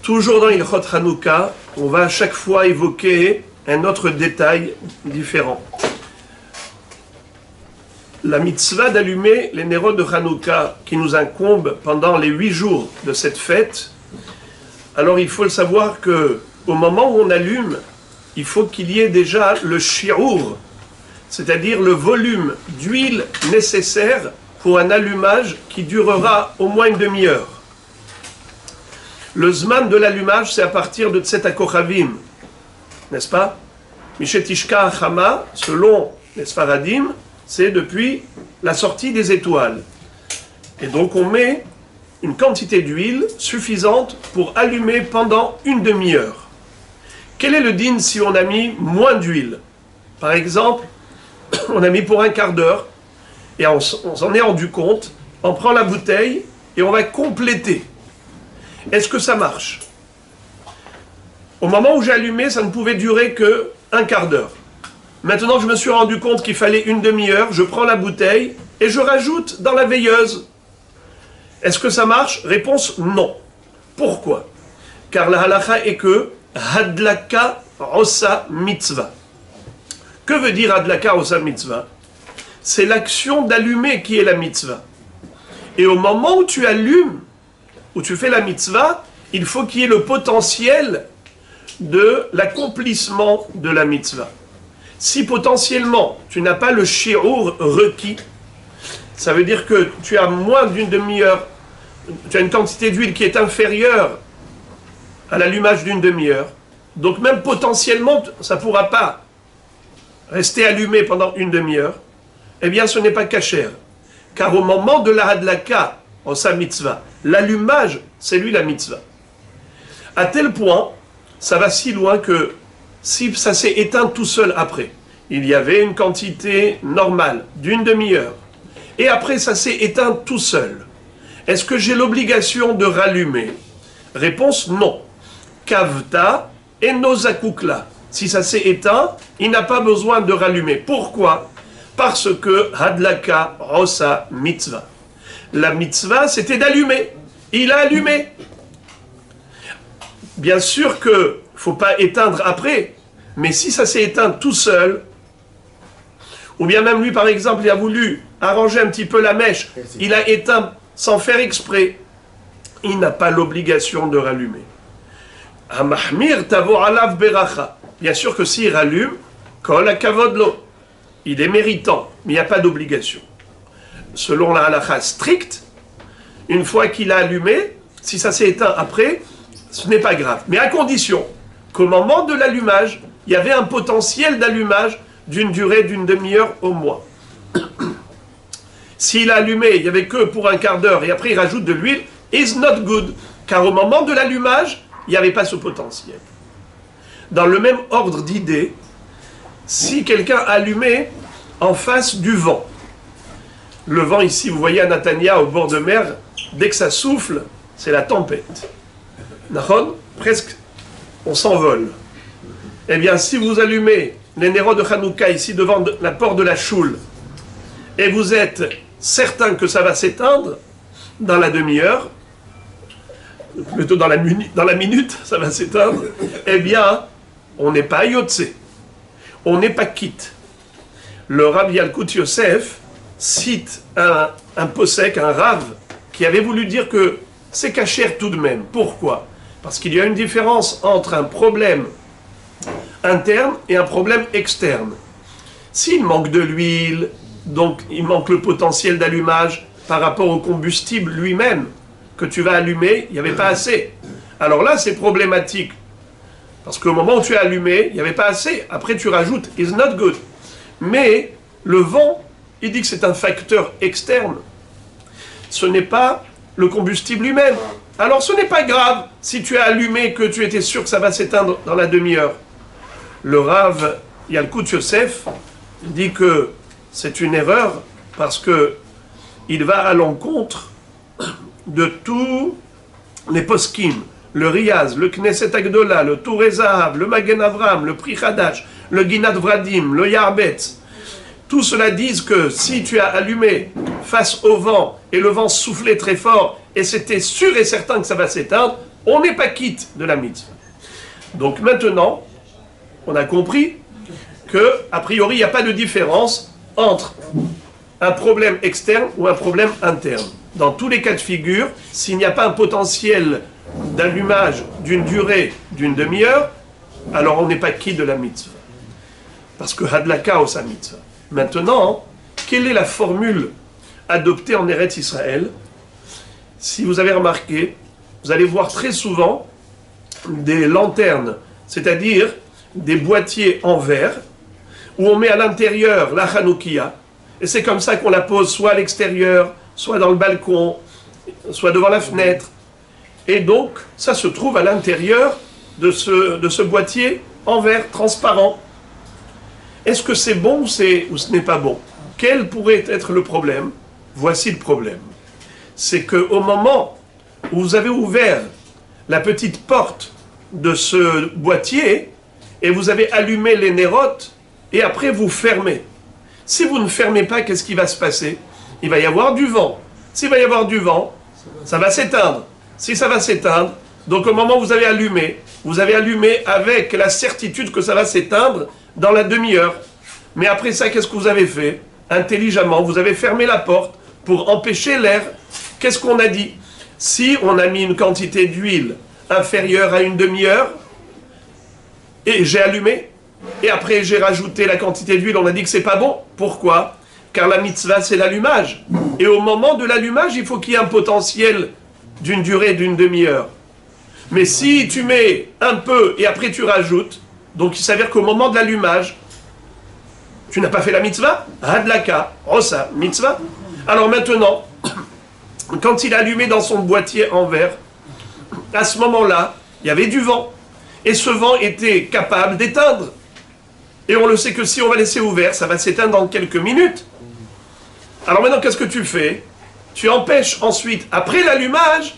Toujours dans Ilchot Hanouka, on va à chaque fois évoquer un autre détail différent. La mitzvah d'allumer les nérodes de Hanouka qui nous incombe pendant les 8 jours de cette fête, alors il faut le savoir que au moment où on allume, il faut qu'il y ait déjà le shi'ur, c'est-à-dire le volume d'huile nécessaire pour un allumage qui durera au moins une demi-heure. Le zman de l'allumage, c'est à partir de Tset HaKochavim, n'est-ce pas? Mishetishka Achama, selon les Sfaradim, c'est depuis la sortie des étoiles. Et donc on met une quantité d'huile suffisante pour allumer pendant une demi-heure. Quel est le din si on a mis moins d'huile? Par exemple, on a mis pour un quart d'heure, et on s'en est rendu compte, on prend la bouteille et on va compléter. Est-ce que ça marche? Au moment où j'ai allumé, ça ne pouvait durer que un quart d'heure. Maintenant, je me suis rendu compte qu'il fallait une demi-heure, je prends la bouteille et je rajoute dans la veilleuse. Est-ce que ça marche? Réponse non. Pourquoi? Car la halakha est que Hadlaka Osa Mitzvah. Que veut dire Hadlaka Osa Mitzvah? C'est l'action d'allumer qui est la mitzvah. Et au moment où tu allumes, où tu fais la mitzvah, il faut qu'il y ait le potentiel de l'accomplissement de la mitzvah. Si potentiellement tu n'as pas le shi'ur requis, ça veut dire que tu as moins d'une demi-heure, tu as une quantité d'huile qui est inférieure à l'allumage d'une demi-heure, donc même potentiellement ça ne pourra pas rester allumé pendant une demi-heure, eh bien ce n'est pas kasher. Car au moment de la hadlaka, en sa mitzvah, l'allumage, c'est lui la mitzvah. À tel point, ça va si loin que si ça s'est éteint tout seul après, il y avait une quantité normale d'une demi-heure, et après ça s'est éteint tout seul, est-ce que j'ai l'obligation de rallumer? Réponse non. Kavta et nosakukla. Si ça s'est éteint, il n'a pas besoin de rallumer. Pourquoi? Parce que hadlaka rosa mitzvah. La mitzvah, c'était d'allumer. Il a allumé. Bien sûr qu'il ne faut pas éteindre après, mais si ça s'est éteint tout seul, ou bien même lui, par exemple, il a voulu arranger un petit peu la mèche, il a éteint sans faire exprès, il n'a pas l'obligation de rallumer. Amahmir tavo alav beracha. Bien sûr que s'il rallume, kol akavodlo, il est méritant, mais il n'y a pas d'obligation. Selon la halakha stricte, une fois qu'il a allumé, si ça s'est éteint après, ce n'est pas grave. Mais à condition qu'au moment de l'allumage, il y avait un potentiel d'allumage d'une durée d'une demi-heure au moins. S'il a allumé, il n'y avait que pour un quart d'heure et après il rajoute de l'huile, is not good. Car au moment de l'allumage, il n'y avait pas ce potentiel. Dans le même ordre d'idées, si quelqu'un allumait en face du vent, le vent ici, vous voyez à Natania, au bord de mer, dès que ça souffle, c'est la tempête. Nahon, presque, on s'envole. Eh bien, si vous allumez les nérodes de Hanouka ici devant la porte de la choule, et vous êtes certain que ça va s'éteindre dans la demi-heure, plutôt dans la minute, ça va s'éteindre, eh bien, on n'est pas yotse, on n'est pas quitte. Le Rav Yalkut Yosef cite un posek, un Rav, qui avait voulu dire que c'est kasher tout de même. Pourquoi? Parce qu'il y a une différence entre un problème interne et un problème externe. S'il manque de l'huile, donc il manque le potentiel d'allumage par rapport au combustible lui-même que tu vas allumer, il n'y avait pas assez. Alors là, c'est problématique. Parce qu'au moment où tu as allumé, il n'y avait pas assez. Après, tu rajoutes, is not good. Mais le vent, il dit que c'est un facteur externe. Ce n'est pas le combustible lui-même. Alors ce n'est pas grave si tu as allumé que tu étais sûr que ça va s'éteindre dans la demi-heure. Le Rav Yalkut Yosef dit que c'est une erreur parce que il va à l'encontre de tous les poskim, le Riyaz, le Knesset Agdola, le Touré Zahav, le Magen Avram, le Pri Hadash, le Ginat Vradim, le Yarbetz. Tout cela disent que si tu as allumé face au vent et le vent soufflait très fort et c'était sûr et certain que ça va s'éteindre, On n'est pas quitte de la mitzvah. Donc maintenant, on a compris que, a priori, il n'y a pas de différence entre un problème externe ou un problème interne. Dans tous les cas de figure, s'il n'y a pas un potentiel d'allumage d'une durée d'une demi-heure, alors on n'est pas quitte de la mitzvah. Parce que hadlaka osa mitzvah. Maintenant, quelle est la formule adoptée en Eretz Israël? Si vous avez remarqué, vous allez voir très souvent des lanternes, c'est-à-dire des boîtiers en verre, où on met à l'intérieur la Hanoukia, et c'est comme ça qu'on la pose soit à l'extérieur, soit dans le balcon, soit devant la fenêtre. Et donc, ça se trouve à l'intérieur de ce boîtier en verre transparent. Est-ce que c'est bon ou ce n'est pas bon? Quel pourrait être le problème? Voici le problème. C'est qu'au moment où vous avez ouvert la petite porte de ce boîtier et vous avez allumé les nérotes et après vous fermez. Si vous ne fermez pas, qu'est-ce qui va se passer? Il va y avoir du vent. S'il va y avoir du vent, ça va s'éteindre. Si ça va s'éteindre, donc au moment où vous avez allumé avec la certitude que ça va s'éteindre dans la demi-heure. Mais après ça, qu'est-ce que vous avez fait? Intelligemment, vous avez fermé la porte pour empêcher l'air. Qu'est-ce qu'on a dit? Si on a mis une quantité d'huile inférieure à une demi-heure, et j'ai allumé, et après j'ai rajouté la quantité d'huile, on a dit que c'est pas bon. Pourquoi? Car la mitzvah, c'est l'allumage. Et au moment de l'allumage, il faut qu'il y ait un potentiel d'une durée d'une demi-heure. Mais si tu mets un peu et après tu rajoutes, donc il s'avère qu'au moment de l'allumage, tu n'as pas fait la mitzvah, hadlaka, rosa, mitzvah. Alors maintenant, quand il a allumé dans son boîtier en verre, à ce moment-là, il y avait du vent. Et ce vent était capable d'éteindre. Et on le sait que si on va laisser ouvert, ça va s'éteindre dans quelques minutes. Alors maintenant, qu'est-ce que tu fais? Tu empêches ensuite, après l'allumage,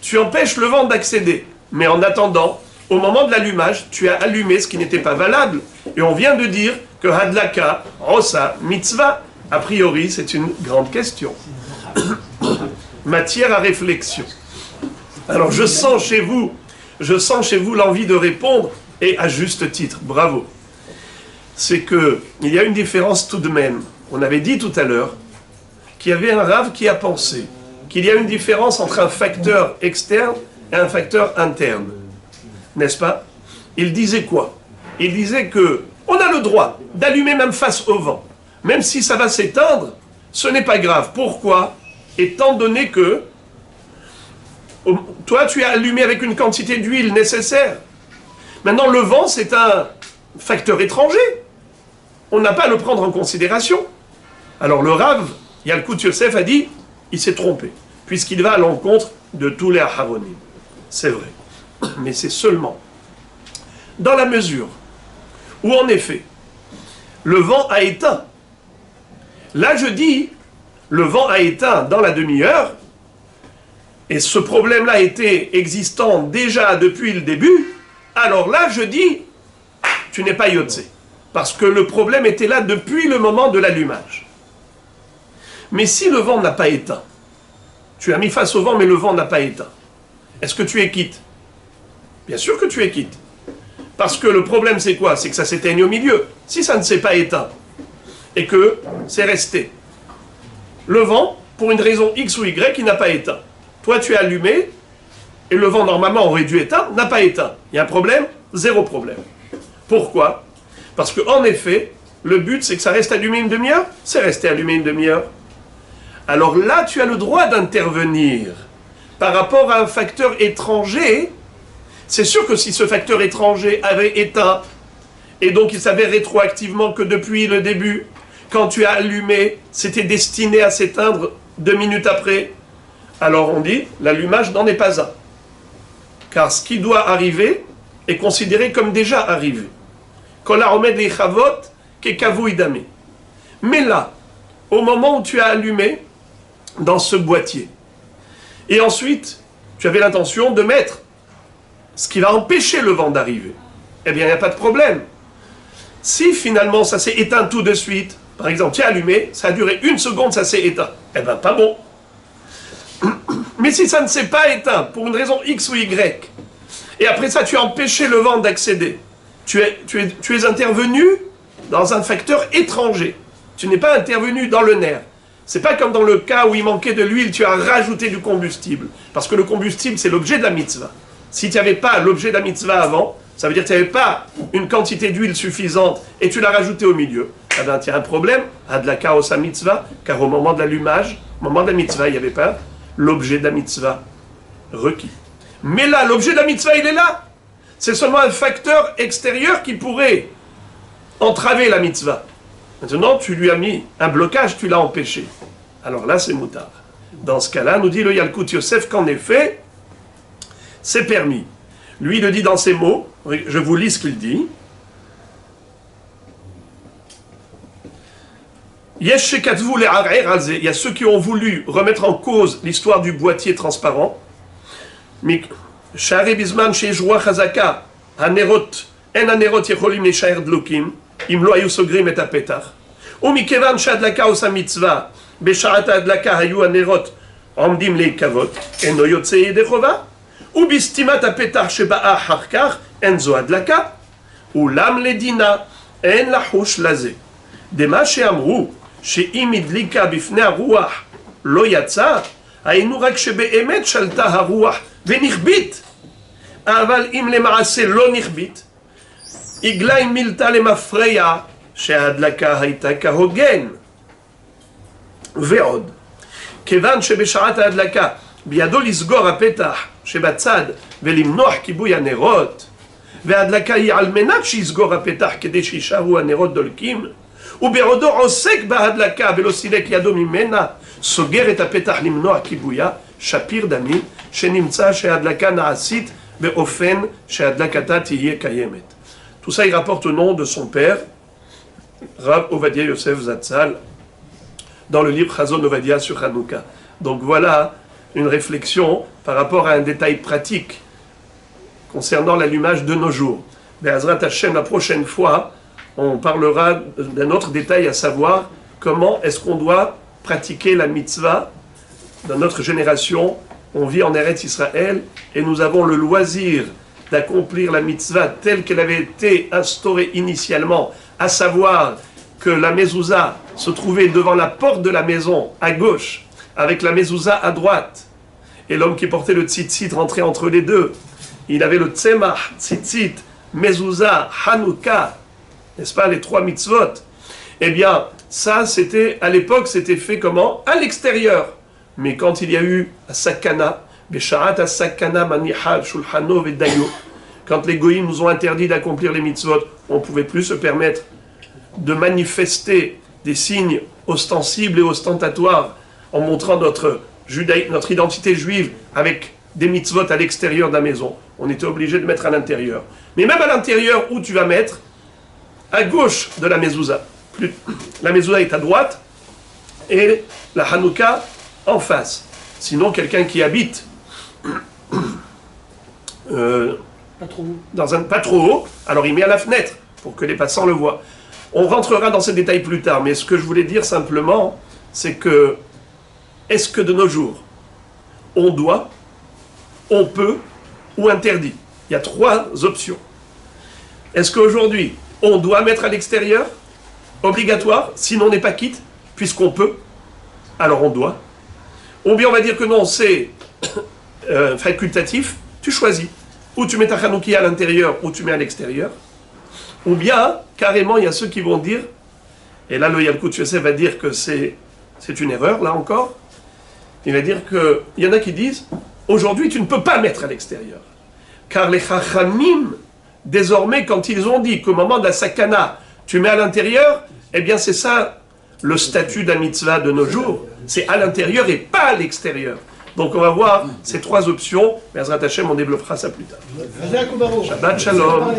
tu empêches le vent d'accéder. Mais en attendant, au moment de l'allumage, tu as allumé ce qui n'était pas valable. Et on vient de dire que hadlaka, rosa, mitzvah, a priori, c'est une grande question. Matière à réflexion. Alors je sens chez vous l'envie de répondre, et à juste titre, bravo. C'est qu'il y a une différence tout de même. On avait dit tout à l'heure qu'il y avait un rave qui a pensé qu'il y a une différence entre un facteur externe et un facteur interne. N'est-ce pas? Il disait quoi? Il disait que on a le droit d'allumer même face au vent. Même si ça va s'éteindre, ce n'est pas grave. Pourquoi? Étant donné que toi, tu as allumé avec une quantité d'huile nécessaire. Maintenant, le vent, c'est un facteur étranger. On n'a pas à le prendre en considération. Alors le Rav, Yalkut Yosef, a dit, il s'est trompé, puisqu'il va à l'encontre de tous les Aharonim. C'est vrai. Mais c'est seulement dans la mesure où, en effet, le vent a éteint. Là, je dis, le vent a éteint dans la demi-heure, et ce problème-là était existant déjà depuis le début, alors là, je dis, tu n'es pas Yotze. Parce que le problème était là depuis le moment de l'allumage. Mais si le vent n'a pas éteint, tu as mis face au vent, mais le vent n'a pas éteint, est-ce que tu es quitte? Bien sûr que tu es quitte. Parce que le problème, c'est quoi? C'est que ça s'éteigne au milieu. Si ça ne s'est pas éteint, et que c'est resté, le vent, pour une raison X ou Y, il n'a pas éteint. Toi, tu as allumé, et le vent, normalement, aurait dû éteindre, n'a pas éteint. Il y a un problème? Zéro problème. Pourquoi? Parce qu'en effet, le but, c'est que ça reste allumé une demi-heure. C'est resté allumé une demi-heure. Alors là, tu as le droit d'intervenir. Par rapport à un facteur étranger, c'est sûr que si ce facteur étranger avait éteint, et donc il savait rétroactivement que depuis le début, quand tu as allumé, c'était destiné à s'éteindre 2 minutes après, alors on dit, l'allumage n'en est pas un. Car ce qui doit arriver est considéré comme déjà arrivé. Mais là, au moment où tu as allumé dans ce boîtier, et ensuite, tu avais l'intention de mettre ce qui va empêcher le vent d'arriver, eh bien, il n'y a pas de problème. Si finalement ça s'est éteint tout de suite, par exemple, tu as allumé, ça a duré 1 seconde, ça s'est éteint, eh bien, pas bon. Mais si ça ne s'est pas éteint, pour une raison X ou Y, et après ça tu as empêché le vent d'accéder, tu es intervenu dans un facteur étranger. Tu n'es pas intervenu dans le nerf. C'est pas comme dans le cas où il manquait de l'huile, tu as rajouté du combustible. Parce que le combustible, c'est l'objet de la mitzvah. Si tu n'avais pas l'objet de la mitzvah avant, ça veut dire que tu n'avais pas une quantité d'huile suffisante et tu l'as rajouté au milieu. Eh bien, tu as un problème, adlaka osa mitzvah, car au moment de l'allumage, au moment de la mitzvah, il n'y avait pas l'objet de la mitzvah requis. Mais là, l'objet de la mitzvah, il est là. C'est seulement un facteur extérieur qui pourrait entraver la mitzvah. Maintenant, tu lui as mis un blocage, tu l'as empêché. Alors là, c'est moutard. Dans ce cas-là, nous dit le Yalkut Yosef qu'en effet, c'est permis. Lui, il le dit dans ces mots, je vous lis ce qu'il dit. Il y a ceux qui ont voulu remettre en cause l'histoire du boîtier transparent. Mais, Shari Bisman, chez Joua Chazaka, Hanerot, En Hanerot Yecholim Neshaer Dlokim, Imlo Ayu Sogrim et Apetach. Ou Mikevan Shadlaka Osa Mitzvah, Besharat Adlaka Hayu Hanerot, Omdim Leikavot, Eno Yotze Yedechova. ou bistimat apetach sheba'a harkar en zo adlaka, ou lam ledina en lahush laze. Dema she'amru she'im idlika bifnei haruach lo yatsa, היינו רק שבאמת שלטה הרוח ונכבית, אבל אם למעשה לא נכבית, עגלה אם מילתה למפרע שההדלקה הייתה כהוגן. ועוד, כיוון שבשעת ההדלקה בידו לסגור הפתח שבצד ולמנוח כיבוי הנרות, וההדלקה היא על מנת שיסגור הפתח כדי שישארו הנרות דולקים, ובעודו עוסק בהדלקה ולא סילק ידו ממנה, סוגר את הפתח למנוע כיבויה, שפיר דמים, שנמצא שההדלקה נעשית באופן שההדלקתה תהיה קיימת. Tout ça, il rapporte au nom de son père, Rav Ovadia Yosef Zatzal, dans le livre Chazon Ovadia sur Hanouka. Donc voilà une réflexion par rapport à un détail pratique concernant l'allumage de nos jours. Be'ezrat Hashem, la prochaine fois, on parlera d'un autre détail, à savoir comment est-ce qu'on doit pratiquer la mitzvah. Dans notre génération, on vit en Eretz Israël et nous avons le loisir d'accomplir la mitzvah telle qu'elle avait été instaurée initialement, à savoir que la mezouza se trouvait devant la porte de la maison à gauche, avec la mezouza à droite, et l'homme qui portait le tzitzit rentrait entre les deux. Il avait le tzemach, tzitzit, mezouza, hanouka, n'est-ce pas, les trois mitzvot. Eh bien, ça, c'était, à l'époque, c'était fait comment? À l'extérieur. Mais quand il y a eu à Sakana, Besharat Sakana Manihal Shulhano Vedayo, quand les goïms nous ont interdit d'accomplir les mitzvot, on ne pouvait plus se permettre de manifester des signes ostensibles et ostentatoires en montrant notre identité juive avec des mitzvot à l'extérieur de la maison. On était obligé de mettre à l'intérieur. Mais même à l'intérieur, où tu vas mettre? À gauche de la mezouza. La mezouza est à droite et la Hanouka en face. Sinon, quelqu'un qui habite pas trop haut, alors il met à la fenêtre pour que les passants le voient. On rentrera dans ces détails plus tard, mais ce que je voulais dire simplement, c'est que est-ce que de nos jours, on doit, on peut ou interdit? Il y a trois options. Est-ce qu'aujourd'hui, on doit mettre à l'extérieur? Obligatoire, sinon on n'est pas quitte, puisqu'on peut, alors on doit. Ou bien on va dire que non, c'est facultatif, tu choisis. Ou tu mets ta Hanoukia à l'intérieur, ou tu mets à l'extérieur. Ou bien, carrément, il y a ceux qui vont dire, et là le Yalkut Yosef va dire que c'est une erreur, là encore. Il va dire qu'il y en a qui disent, aujourd'hui tu ne peux pas mettre à l'extérieur. Car les Chachamim, désormais, quand ils ont dit qu'au moment de la sakana, tu mets à l'intérieur, eh bien c'est ça le statut d'un mitzvah de nos jours. C'est à l'intérieur et pas à l'extérieur. Donc on va voir ces trois options. Be'ezrat Hashem, on développera ça plus tard. Shabbat Shalom.